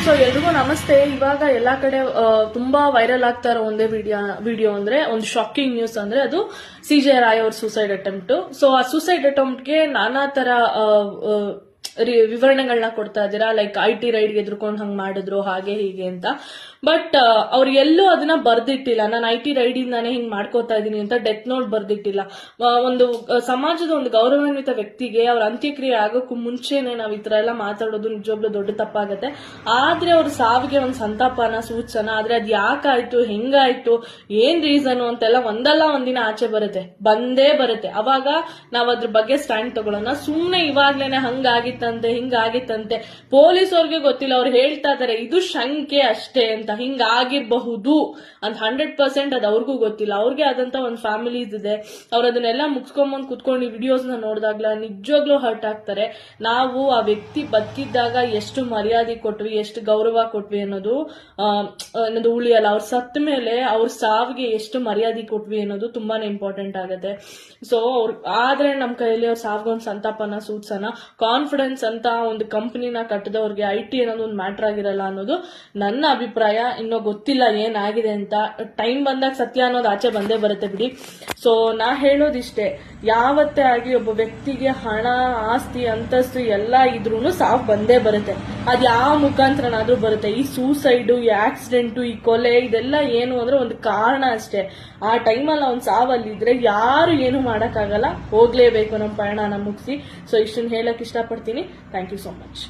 So ಎಲ್ರಿಗೂ ನಮಸ್ತೆ. ಇವಾಗ ಎಲ್ಲಾ ಕಡೆ ತುಂಬಾ ವೈರಲ್ ಆಗ್ತಾ ಇರೋ ಒಂದೇ ವಿಡಿಯೋ ಅಂದ್ರೆ ಒಂದು ಶಾಕಿಂಗ್ ನ್ಯೂಸ್ ಅಂದ್ರೆ ಅದು CJ ರಾಯ್ ಅವ್ರ ಸೂಸೈಡ್ ಅಟೆಂಪ್ಟ್. ಸೊ ಆ ಸೂಸೈಡ್ ಅಟೆಂಪ್ಟ್ಗೆ ನಾನಾ ತರ ವಿವರಣೆಗಳನ್ನ ಕೊಡ್ತಾ ಇದ್ದೀರಾ, ಲೈಕ್ IT ರೈಡ್ಗೆ ಎದ್ರುಕೊಂಡು ಹಂಗ್ ಮಾಡಿದ್ರು ಹಾಗೆ ಹೀಗೆ ಅಂತ. ಬಟ್ ಅವ್ರು ಎಲ್ಲೂ ಅದನ್ನ ಬರ್ದಿಟ್ಟಿಲ್ಲ, ನಾನು IT ರೈಡ್ ಇಂದಾನೆ ಹಿಂಗ್ ಮಾಡ್ಕೋತಾ ಇದೀನಿ ಅಂತ ಡೆತ್ ನೋಟ್ ಬರ್ದಿಟ್ಟಿಲ್ಲ. ಒಂದು ಸಮಾಜದ ಒಂದು ಗೌರವಾನ್ವಿತ ವ್ಯಕ್ತಿಗೆ ಅವ್ರ ಅಂತ್ಯಕ್ರಿಯೆ ಆಗೋಕ್ಕೂ ಮುಂಚೆನೆ ನಾವ್ ಈ ತರ ಎಲ್ಲ ಮಾತಾಡೋದು ನಿಜವಾಗ್ಲೂ ದೊಡ್ಡ ತಪ್ಪಾಗತ್ತೆ. ಆದ್ರೆ ಅವ್ರ ಸಾವಿಗೆ ಒಂದ್ ಸಂತಾಪನ ಸೂಚನ, ಆದ್ರೆ ಅದ್ ಯಾಕಾಯ್ತು, ಹೆಂಗಾಯ್ತು, ಏನ್ ರೀಸನ್ ಅಂತೆಲ್ಲ ಒಂದಲ್ಲ ಒಂದಿನ ಆಚೆ ಬಂದೇ ಬರುತ್ತೆ. ಅವಾಗ ನಾವ್ ಅದ್ರ ಬಗ್ಗೆ ಸ್ಟ್ಯಾಂಡ್ ತಗೊಳ್ಳೋಣ. ಸುಮ್ನೆ ಇವಾಗ್ಲೇನೆ ಹಂಗಾಗಿತ್ತಂತೆ ಹಿಂಗಾಗಿತ್ತಂತೆ, ಪೊಲೀಸ್ ಅವ್ರಿಗೆ ಗೊತ್ತಿಲ್ಲ, ಅವ್ರು ಹೇಳ್ತಾ ಇದಾರೆ ಇದು ಶಂಕೆ ಅಷ್ಟೇ ಅಂತ, ಹಿಂಗಾಗಿರ್ಬಹುದು ಅಂತ 100% ಅದು ಅವ್ರಿಗೂ ಗೊತ್ತಿಲ್ಲ. ಅವ್ರಿಗೆ ಆದಂತ ಒಂದು ಫ್ಯಾಮಿಲೀಸ್ ಇದೆ, ಅವ್ರ ಅದನ್ನೆಲ್ಲ ಮುಗಿಸ್ಕೊಂಬಂದ್ ಕುತ್ಕೊಂಡು ಈ ವಿಡಿಯೋಸ್ ನ ನೋಡಿದಾಗ್ಲ ನಿಜವಾಗ್ಲೂ ಹರ್ಟ್ ಆಗ್ತಾರೆ. ನಾವು ಆ ವ್ಯಕ್ತಿ ಬದುಕಿದ್ದಾಗ ಎಷ್ಟು ಮರ್ಯಾದೆ ಕೊಟ್ವಿ, ಎಷ್ಟು ಗೌರವ ಕೊಟ್ವಿ ಅನ್ನೋದು ಉಳಿಯಲ್ಲ. ಅವ್ರ ಸತ್ತ ಮೇಲೆ ಅವ್ರ ಸಾವಿಗೆ ಎಷ್ಟು ಮರ್ಯಾದೆ ಕೊಟ್ವಿ ಅನ್ನೋದು ತುಂಬಾನೇ ಇಂಪಾರ್ಟೆಂಟ್ ಆಗುತ್ತೆ. ಸೊ ಆದ್ರೆ ನಮ್ ಕೈಯಲ್ಲಿ ಅವ್ರ ಸಾವಿಗೊಂದು ಸಂತಾಪನ ಸೂಚನ, ಕಾನ್ಫಿಡೆನ್ಸ್ ಅಂತ ಒಂದು ಕಂಪನಿನ ಕಟ್ಟದವ್ರಿಗೆ IT ಅನ್ನೋದು ಒಂದು ಮ್ಯಾಟರ್ ಆಗಿರಲ್ಲ ಅನ್ನೋದು ನನ್ನ ಅಭಿಪ್ರಾಯ. ಇನ್ನೂ ಗೊತ್ತಿಲ್ಲ ಏನಾಗಿದೆ ಅಂತ, ಟೈಮ್ ಬಂದಾಗ ಸತ್ಯ ಅನ್ನೋದು ಆಚೆ ಬಂದೇ ಬರುತ್ತೆ ಬಿಡಿ. ಸೊ ನಾ ಹೇಳೋದಿಷ್ಟೇ, ಯಾವತ್ತೇ ಆಗಿ ಒಬ್ಬ ವ್ಯಕ್ತಿಗೆ ಹಣ, ಆಸ್ತಿ, ಅಂತಸ್ತು ಎಲ್ಲ ಇದ್ರೂನು ಸಾವು ಬಂದೇ ಬರುತ್ತೆ. ಅದ್ ಯಾವ ಮುಖಾಂತರನಾದ್ರೂ ಬರುತ್ತೆ. ಈ ಸೂಸೈಡು, ಈ ಆಕ್ಸಿಡೆಂಟು, ಈ ಕೊಲೆ ಇದೆಲ್ಲ ಏನು ಅಂದ್ರೆ ಒಂದು ಕಾರಣ ಅಷ್ಟೇ. ಆ ಟೈಮಲ್ಲಿ ಅವ್ನ್ ಸಾವಲ್ಲಿದ್ರೆ ಯಾರು ಏನು ಮಾಡಕ್ಕಾಗಲ್ಲ, ಹೋಗ್ಲೇಬೇಕು ನಮ್ಮ ಪಯಣನ ಮುಗಿಸಿ. ಸೊ ಇಷ್ಟನ್ನ ಹೇಳಕ್ ಇಷ್ಟಪಡ್ತೀನಿ. Thank you so much.